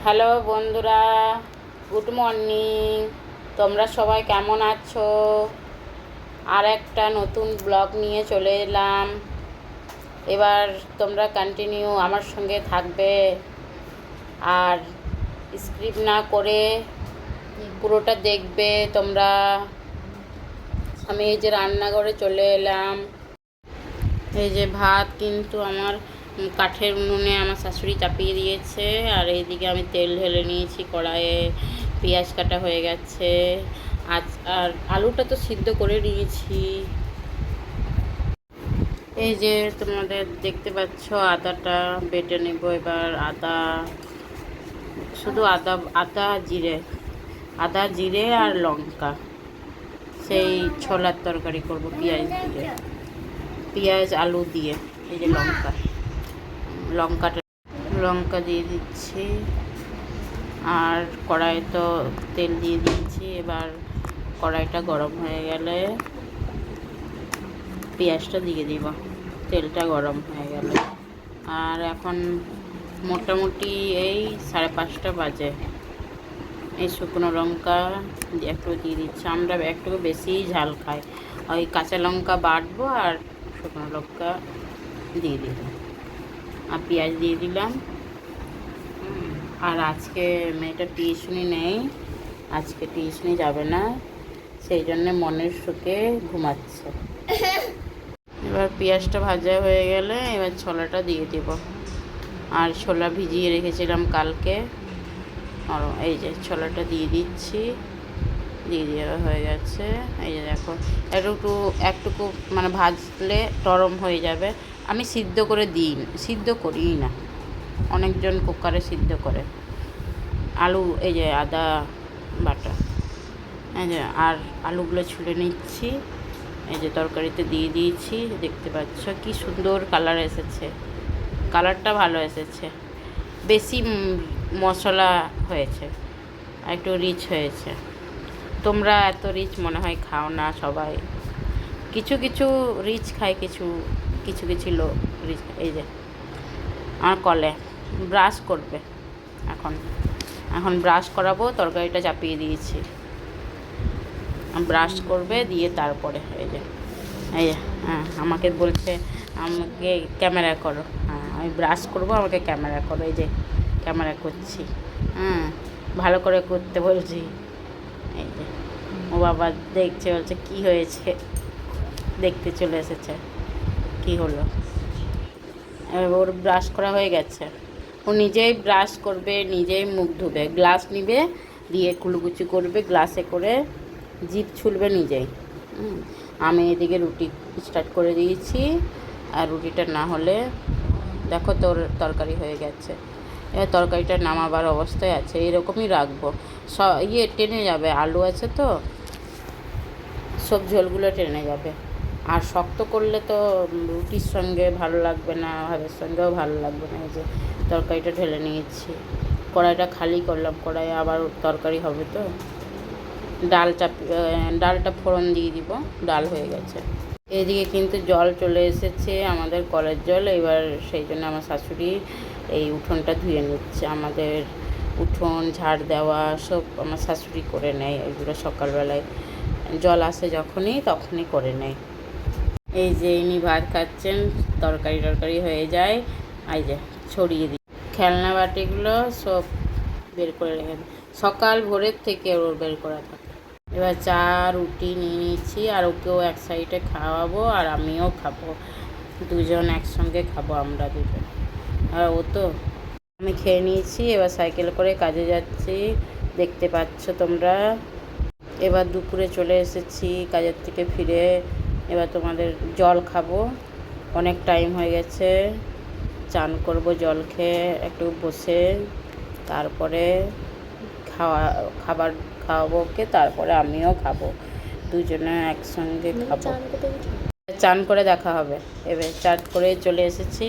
Hello বন্ধুরা, good morning. তোমরা সবাই কেমন আছো? আর একটা নতুন ব্লগ নিয়ে চলে এলাম। এবার তোমরা কন্টিনিউ আমার সঙ্গে থাকবে আর স্কিপ না করে পুরোটা দেখবে তোমরা। আমি এই যে রান্নাঘরে চলে এলাম। এই যে ভাত কিন্তু আমার কাঠের উনুনে আমার শাশুড়ি চাপিয়ে দিয়েছে, আর এইদিকে আমি তেল ঢেলে নিয়েছি কড়াইয়ে। পেঁয়াজ কাটা হয়ে গেছে, আর আলুটা তো সিদ্ধ করে নিয়েছি। এই যে তোমাদের দেখতে পাচ্ছ আদাটা বেটে নেব এবার। আদা, শুধু আদা, আদা জিরে আর লঙ্কা, সেই ছোলার তরকারি করব পেঁয়াজ দিয়ে, পেঁয়াজ আলু দিয়ে। এই যে লঙ্কা দিয়ে দিচ্ছি, আর কড়াই তো তেল দিয়ে দিচ্ছি। এবার কড়াইটা গরম হয়ে গেলে পেঁয়াজটা দিয়ে দিব, তেলটা গরম হয়ে গেলে। আর এখন মোটামুটি এই 5:30 বাজে। এই শুকনো লঙ্কা একটু দিয়ে দিচ্ছি। আমরা একটু বেশি ঝাল খাই, ওই কাঁচা লঙ্কা বাটবো আর শুকনো লঙ্কা দিয়ে দিলাম, আর পেঁয়াজ দিয়ে দিলাম। আর আজকে মেয়েটা টিউশনি নেই, আজকে টিউশনি যাবে না, সেই জন্যে মনের সুখে ঘুমাচ্ছে। এবার পেঁয়াজটা ভাজা হয়ে গেলে এবার ছোলাটা দিয়ে দেব। আর ছোলা ভিজিয়ে রেখেছিলাম কালকে, আর এই যে ছোলাটা দিয়ে দিচ্ছি, দিয়ে দেওয়া হয়ে গেছে। এই যে দেখো, একটুকু মানে ভাজলে নরম হয়ে যাবে। আমি সিদ্ধ করে সিদ্ধ করিই না, অনেকজন কুকারে সিদ্ধ করে। আলু, এই যে আদা বাটা, এই যে, আর আলুগুলো ছুলে নিচ্ছি। এই যে তরকারিতে দিয়ে দিয়েছি, দেখতে পাচ্ছ কি সুন্দর কালার এসেছে। কালারটা ভালো এসেছে, বেশি মশলা হয়েছে, একটু রিচ হয়েছে। তোমরা এত রিচ মনে হয় খাও না সবাই, কিছু কিছু রিচ খায়, কিছু কিছু লো রিচ। এই যে আমার কলে ব্রাশ করবে, এখন ব্রাশ করাবো। তরকারিটা চাপিয়ে দিয়েছি, ব্রাশ করবে দিয়ে তারপরে এই যে হ্যাঁ আমাকে বলছে আমাকে ক্যামেরা করো। হ্যাঁ আমি ব্রাশ করবো, আমাকে ক্যামেরা করো। এই যে ক্যামেরা করছি, হ্যাঁ ভালো করে করতে বলছি। এই যে ও বাবা দেখছে, বলছে কি হয়েছে, দেখতে চলে এসেছে কি হলো। ওর ব্রাশ করা হয়ে গেছে, ও নিজেই ব্রাশ করবে, নিজেই মুখ ধুবে, গ্লাস নিবে, দিয়ে কুলুকুচি করবে গ্লাসে করে, জিভ ছুলবে নিজেই। আমি এদিকে রুটি স্টার্ট করে দিয়েছি, আর রুটিটা না হলে দেখো তোর তরকারি হয়ে গেছে। এবার তরকারিটা নামাবার অবস্থায় আছে, এরকমই রাখবো। টেনে যাবে, আলু আছে তো, সব ঝোলগুলো টেনে যাবে। আর শক্ত করলে তো রুটির সঙ্গে ভালো লাগবে না, ভাতের সঙ্গেও ভালো লাগবে না। এই যে তরকারিটা ঢেলে নিয়েছি, কড়াইটা খালি করলাম, কড়াইয়ে আবার তরকারি হবে তো। ডালটা ফোড়ন দিয়ে দিব, ডাল হয়ে গেছে। এদিকে কিন্তু জল চলে এসেছে, আমাদের কলের জল। এবার সেই জন্য আমার শাশুড়ি এই উঠোনটা ধুয়ে নিচ্ছে। আমাদের উঠোন ঝাড় দেওয়া সব আমার শাশুড়ি করে নেয়, এগুলো সকালবেলায় জল আসে তখনই করে নেয়। এই যে ইনি ভাত খাচ্ছেন, তরকারি হয়ে যায়। এই যে ছড়িয়ে দিই, খেলনা বাটিগুলো সব বের করে রেখে, সকাল ভোরের থেকে ওর বের করা থাকে। এবার চা রুটি নিয়ে নিচ্ছি, আর ওকেও এক সাইডে খাওয়াবো, আর আমিও খাবো, দুজন একসঙ্গে খাবো আমরা দুজন। আর ও তো, আমি খেয়ে নিয়েছি, এবার সাইকেল করে কাজে যাচ্ছি, দেখতে পাচ্ছ তোমরা। এবার দুপুরে চলে এসেছি কাজের থেকে ফিরে, এবার তোমাদের জল খাবো, অনেক টাইম হয়ে গেছে। চান করব জল খেয়ে একটু বসে, তারপরে খাবার খাওয়াবো ওকে, তারপরে আমিও খাবো, দুজনে একসঙ্গে খাবো। চান করে দেখা হবে। এবার চান করে চলে এসেছি,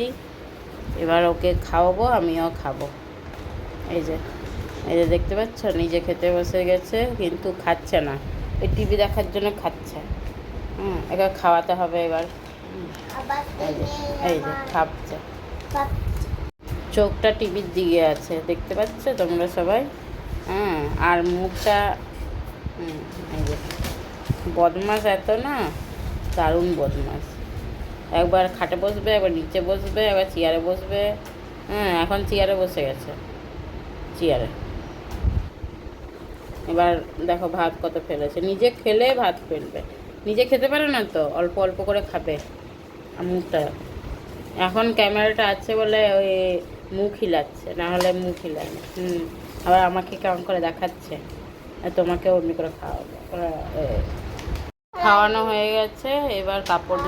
এবার ওকে খাওয়াবো, আমিও খাবো। এই যে দেখতে পাচ্ছ, নিজে খেতে বসে গেছে, কিন্তু খাচ্ছে না, এই টিভি দেখার জন্য খাচ্ছে। এবার খাওয়াতে হবে এবার। এই যে খাচ্ছে, চোখটা টিভির দিকে আছে, দেখতে পাচ্ছ তোমরা সবাই? হ্যাঁ, আর মুখটা এই যে বদমাস এত না, দারুণ বদমাস। একবার খাটে বসবে, একবার নিচে বসবে, একবার চেয়ারে বসবে। হ্যাঁ, এখন চেয়ারে বসে গেছে, চেয়ারে। এবার দেখো ভাত কত ফেলেছে, নিজে খেলে ভাত ফেলবে, নিজে খেতে পারে না তো, অল্প অল্প করে খাবে। আর মুখটা এখন ক্যামেরাটা আছে বলে ওই মুখ হিলাচ্ছে, না হলে মুখ হিলায় না। আবার আমাকে কেমন করে দেখাচ্ছে, তোমাকে অমনি করে খাওয়ানো হয়ে গেছে। এবার কাপড়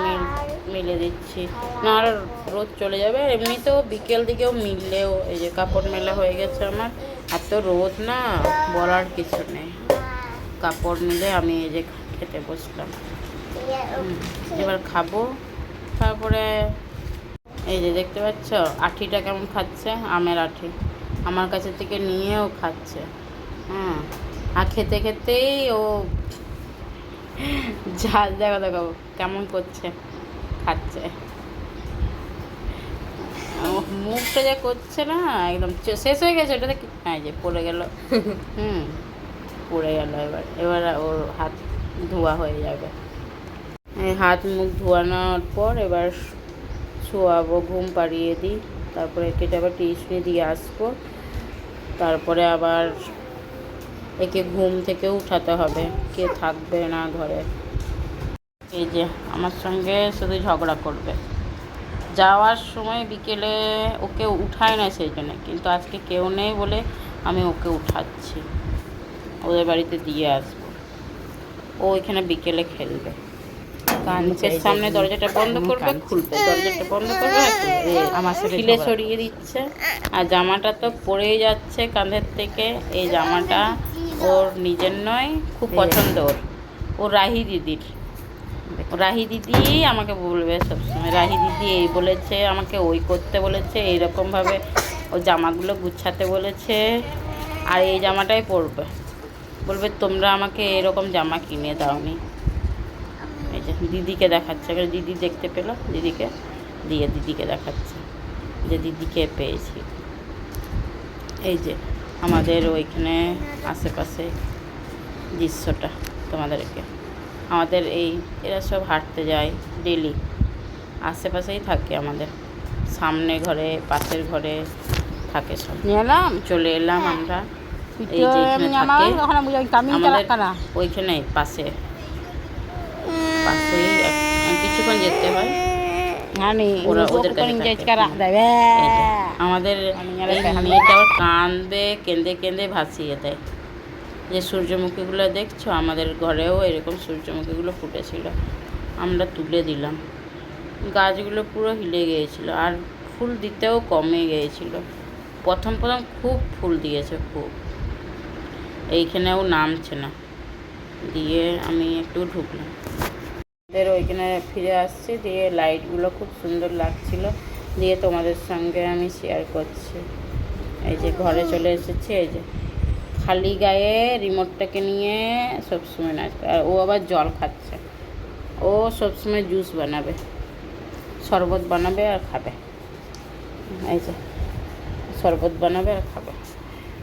মিলে দিচ্ছি, না আর রোদ চলে যাবে। এমনিতেও বিকেল দিকেও মিললেও, এই যে কাপড় মেলা হয়ে গেছে আমার। এত রোদ না, বলার কিছু নেই। কাপড় মিলে আমি এই যে খেতে বসলাম। এবার খাবো। তারপরে এই যে দেখতে পাচ্ছ আঠিটা কেমন খাচ্ছে, আমের আঠি আমার কাছে থেকে নিয়েও খাচ্ছে। আর খেতে খেতেই ও ঝাল, দেখো দেখো কেমন করছে, খাচ্ছে। মুখটা যা করছে না, একদম শেষ হয়ে গেছে ওটাতে। হ্যাঁ, যে পড়ে গেল, পড়ে গেল। এবার ওর হাত ধোয়া হয়ে যাবে। হাত মুখ ধোয়ানোর পর এবার শোয়াবো, ঘুম পাড়িয়ে দিই। তারপরে একে আবার টিউশনি দিয়ে আসবো। তারপরে আবার একে ঘুম থেকে উঠাতে হবে, কে থাকবে না ঘরে। এই যে আমার সঙ্গে শুধু ঝগড়া করবে। যাওয়ার সময় বিকেলে ওকে উঠায় না সেই জন্য, কিন্তু আজকে কেউ নেই বলে আমি ওকে উঠাচ্ছি, ওদের বাড়িতে দিয়ে আসবো। ও এখানে বিকেলে খেলবে। মুখের সামনে দরজাটা বন্ধ করবে, খুলবে, দরজাটা বন্ধ করবে, আমার খিলে সরিয়ে দিচ্ছে। আর জামাটা তো পরেই যাচ্ছে কাঁধের থেকে। এই জামাটা ওর নিজের নয়, খুব পছন্দ ওর। ও রাহি দিদির। রাহি দিদি আমাকে বলবে সবসময়, রাহি দিদি এই বলেছে আমাকে, ওই করতে বলেছে, এইরকমভাবে ও জামাগুলো গুছাতে বলেছে। আর এই জামাটাই পরবে, বলবে তোমরা আমাকে এরকম জামা কিনে দাওনি। এই যে দিদিকে দেখাচ্ছে, দিদি দেখতে পেলো, দিদিকে দিয়ে দিদিকে দেখাচ্ছে যে দিদিকে পেয়েছি। এই যে আমাদের ওইখানে আশেপাশে দৃশ্যটা তোমাদেরকে, আমাদের এরা সব হাঁটতে যায় ডেলি, আশেপাশেই থাকে আমাদের, সামনে ঘরে পাশের ঘরে থাকে সব। চলে এলাম আমরা, এই যে এখানে থাকে আমাদের, ওইখানে পাশেই কিছুক্ষণ যেতে হয়। আমাদের মেয়েটাও কাঁদবে, কেঁদে কেঁদে ভাসিয়ে দেয়। যে সূর্যমুখীগুলো দেখছো, আমাদের ঘরেও এরকম সূর্যমুখীগুলো ফুটেছিল, আমরা তুলে দিলাম। গাছগুলো পুরো হিলে গিয়েছিল, আর ফুল দিতেও কমে গিয়েছিল। প্রথম খুব ফুল দিয়েছে, খুব। এইখানেও নামছে না। দিয়ে আমি একটু ঢুকলাম, ওদের ওইখানে ফিরে আসছি। দিয়ে লাইটগুলো খুব সুন্দর লাগছিল, দিয়ে তোমাদের সঙ্গে আমি শেয়ার করছি। এই যে ঘরে চলে এসেছি, এই যে খালি গায়ে রিমোটটাকে নিয়ে সবসময় নাচবে। আর ও আবার জল খাচ্ছে, ও সবসময় জুস বানাবে, শরবত বানাবে আর খাবে। এই যে শরবত বানাবে আর খাবে।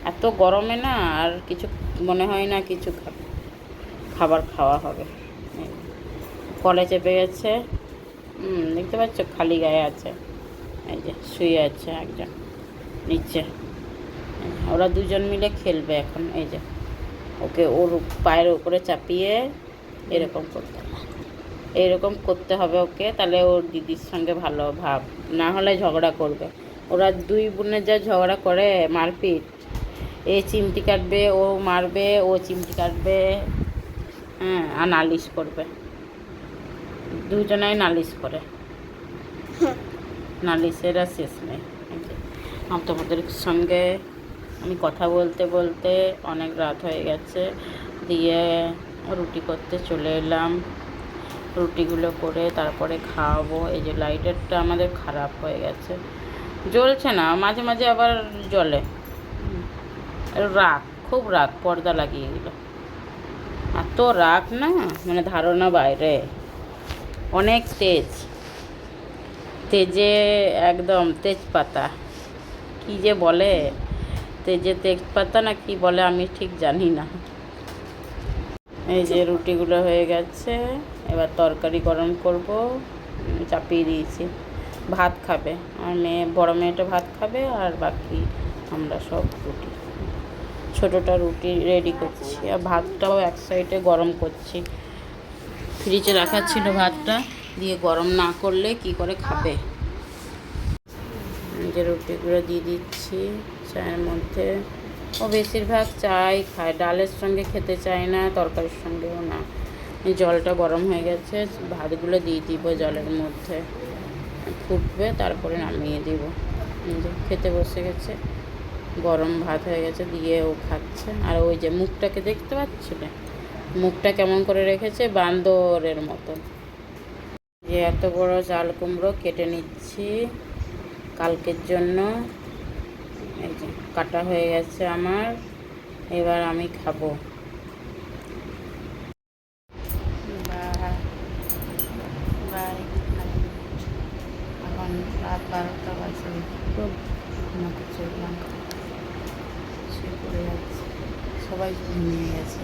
এত গরমে না আর কিছু মনে হয় না কিছু খাবার খাওয়া হবে। কলে চেপে গেছে, দেখতে পাচ্ছ, খালি গায়ে আছে। এই যে শুয়ে আছে একজন নিচে, ওরা দুজন মিলে খেলবে এখন। এই যে ওকে ওর পায়ের উপরে চাপিয়ে এরকম করতে হবে ওকে, তাহলে ওর দিদির সঙ্গে ভালো ভাব, না হলে ঝগড়া করবে। ওরা দুই বোনের যা ঝগড়া করে, মারপিট, এ চিমটি কাটবে, ও মারবে, ও চিমটি কাটবে, আর নালিশ করবে। দুজনাই নালিশ করে, নালিশের আর শেষ নেই। তোমাদের সঙ্গে আমি কথা বলতে বলতে অনেক রাত হয়ে গেছে। দিয়ে রুটি করতে চলে এলাম, রুটিগুলো করে তারপরে খাওয়াবো। এই যে লাইটারটা আমাদের খারাপ হয়ে গেছে, জ্বলছে না, মাঝে মাঝে আবার জ্বলে। রাগ, খুব রাগ, পর্দা লাগিয়ে দিল। এত রাগ না, মানে ধারণা বাইরে। অনেক তেজে একদম তেজপাতা, কী যে বলে তেজপাতা না কি বলে আমি ঠিক জানি না। এই যে রুটিগুলো হয়ে গেছে, এবার তরকারি গরম করব, চাপিয়ে দিয়েছি। ভাত খাবে, আর বড় মেয়েটা ভাত খাবে, আর বাকি আমরা সব রুটি। ছোটোটা রুটি রেডি করছি, আর ভাতটাও এক সাইডে গরম করছি। ফ্রিজে রাখা ছিল ভাতটা, দিয়ে গরম না করলে কি করে খাবে। যে রুটিগুলো দিয়ে দিচ্ছি চায়ের মধ্যে। ও বেশিরভাগ চাই খায়, ডালের সঙ্গে খেতে চায় না, তরকারির সঙ্গেও না। জলটা গরম হয়ে গেছে, ভাতগুলো দিয়ে দিব জলের মধ্যে, ফুটবে, তারপরে নামিয়ে দিব। খেতে বসে গেছে, গরম ভাত হয়ে গেছে, দিয়ে ও খাচ্ছে। আর ওই যে মুখটাকে দেখতে পাচ্ছিলে, মুখটা কেমন করে রেখেছে, বান্দরের মতো। যে এত বড় চাল কুমড়ো কেটে নিচ্ছি কালকের জন্য। এই যে কাটা হয়ে গেছে আমার, এবার আমি খাবো। এখন রাত 12টা বাজে, খুব ঘুমাতে চললাম, শুয়ে পড়ে যাচ্ছে, সবাই ঘুমিয়ে গেছে,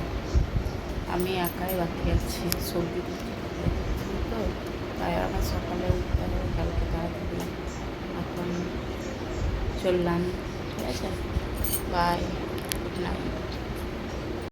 আমি একাই বাকি আছি। সবজি তো তাই আমার সকালে উঠতে হবে কালকে তাড়াতাড়ি। এখন চললাম, ঠিক আছে, বাই, গুড নাইট।